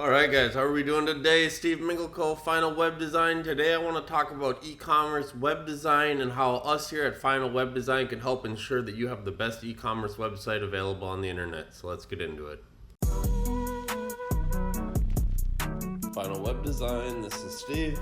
Alright guys, how are we doing today? Steve Mingelco, Final Web Design. Today I want to talk about e-commerce web design and how us here at Final Web Design can help ensure that you have the best e-commerce website available on the internet. So let's get into it. Final Web Design, this is Steve.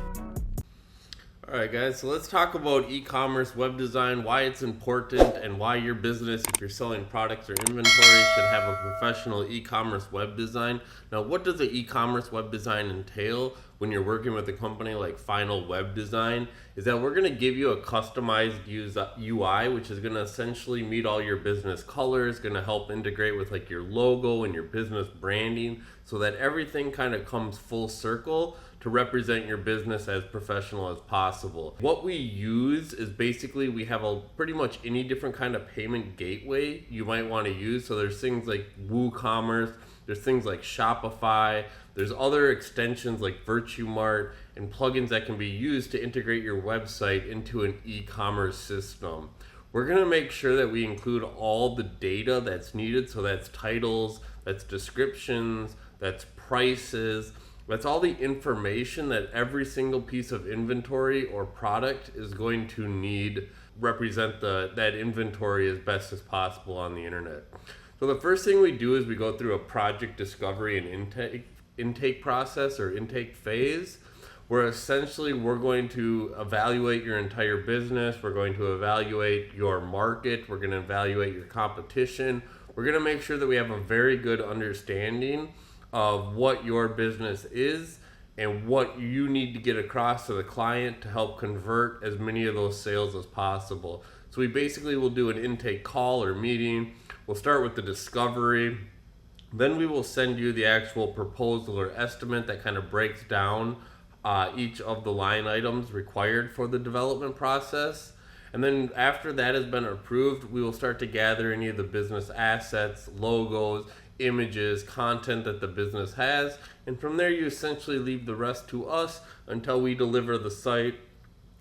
Alright guys, so let's talk about e-commerce web design, why it's important, and why your business, if you're selling products or inventory, should have a professional e-commerce web design. Now, what does an e-commerce web design entail when you're working with a company like Final Web Design? Is that we're going to give you a customized UI, which is going to essentially meet all your business colors, going to help integrate with like your logo and your business branding so that everything kind of comes full circle to represent your business as professional as possible. What we use is basically we have pretty much any different kind of payment gateway you might want to use. So there's things like WooCommerce, there's things like Shopify, there's other extensions like VirtueMart and plugins that can be used to integrate your website into an e-commerce system. We're going to make sure that we include all the data that's needed. So that's titles, that's descriptions, that's prices, that's all the information that every single piece of inventory or product is going to need represent that inventory as best as possible on the internet. So the first thing we do is we go through a project discovery and intake process or intake phase, where essentially we're going to evaluate your entire business, we're going to evaluate your market, we're going to evaluate your competition, we're going to make sure that we have a very good understanding of what your business is and what you need to get across to the client to help convert as many of those sales as possible. So we basically will do an intake call or meeting. We'll start with the discovery. Then we will send you the actual proposal or estimate that kind of breaks down each of the line items required for the development process. And then after that has been approved, we will start to gather any of the business assets, logos, images, content that the business has, and from there you essentially leave the rest to us until we deliver the site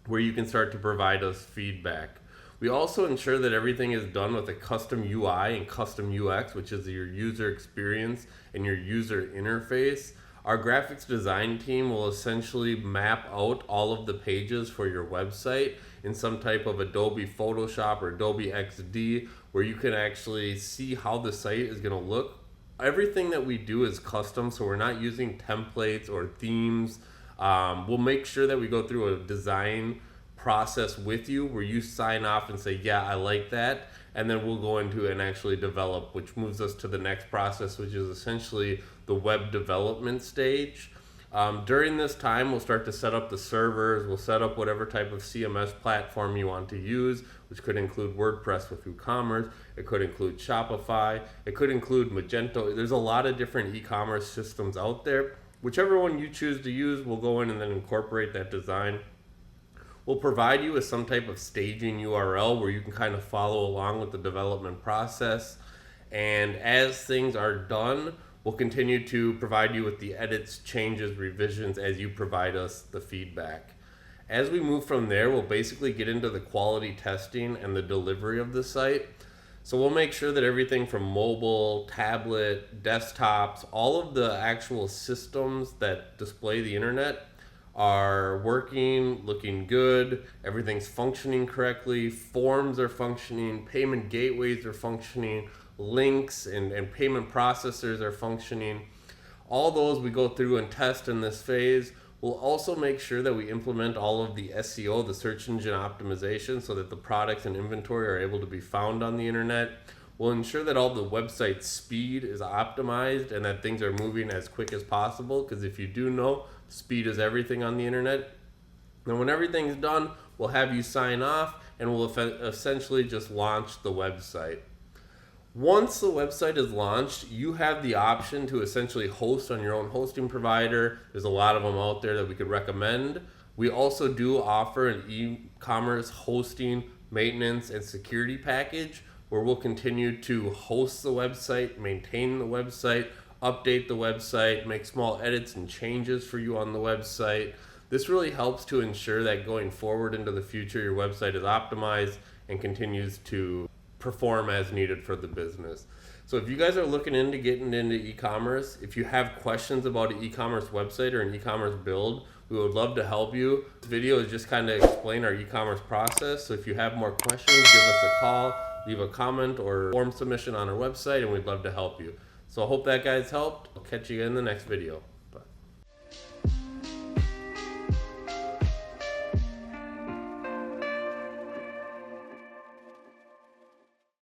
where you can start to provide us feedback. We also ensure that everything is done with a custom UI and custom UX, which is your user experience and your user interface. Our graphics design team will essentially map out all of the pages for your website in some type of Adobe Photoshop or Adobe XD, where you can actually see how the site is going to look. Everything that we do is custom, so we're not using templates or themes. We'll make sure that we go through a design process with you where you sign off and say, yeah, I like that. And then we'll go into and actually develop, which moves us to the next process, which is essentially the web development stage. During this time, we'll start to set up the servers. We'll set up whatever type of CMS platform you want to use, which could include WordPress with WooCommerce. It could include Shopify. It could include Magento. There's a lot of different e-commerce systems out there. Whichever one you choose to use, we'll go in and then incorporate that design. We'll provide you with some type of staging URL where you can kind of follow along with the development process. And as things are done, we'll continue to provide you with the edits, changes, revisions as you provide us the feedback. As we move from there, we'll basically get into the quality testing and the delivery of the site. So we'll make sure that everything from mobile, tablet, desktops, all of the actual systems that display the internet are working, looking good, everything's functioning correctly, forms are functioning, payment gateways are functioning, links and payment processors are functioning. All those we go through and test in this phase. We'll also make sure that we implement all of the SEO, the search engine optimization, so that the products and inventory are able to be found on the internet. We'll ensure that all the website speed is optimized and that things are moving as quick as possible, because if you do know, speed is everything on the internet. And when everything's done, we'll have you sign off and we'll essentially just launch the website. Once the website is launched, you have the option to essentially host on your own hosting provider. There's a lot of them out there that we could recommend. We also do offer an e-commerce hosting, maintenance, and security package where we'll continue to host the website, maintain the website, update the website, make small edits and changes for you on the website. This really helps to ensure that going forward into the future, your website is optimized and continues to perform as needed for the business. So if you guys are looking into getting into e-commerce, if you have questions about an e-commerce website or an e-commerce build, we would love to help you. This video is just kind of explain our e-commerce process. So if you have more questions, give us a call, leave a comment or form submission on our website, and we'd love to help you. So I hope that guys helped. I'll catch you in the next video.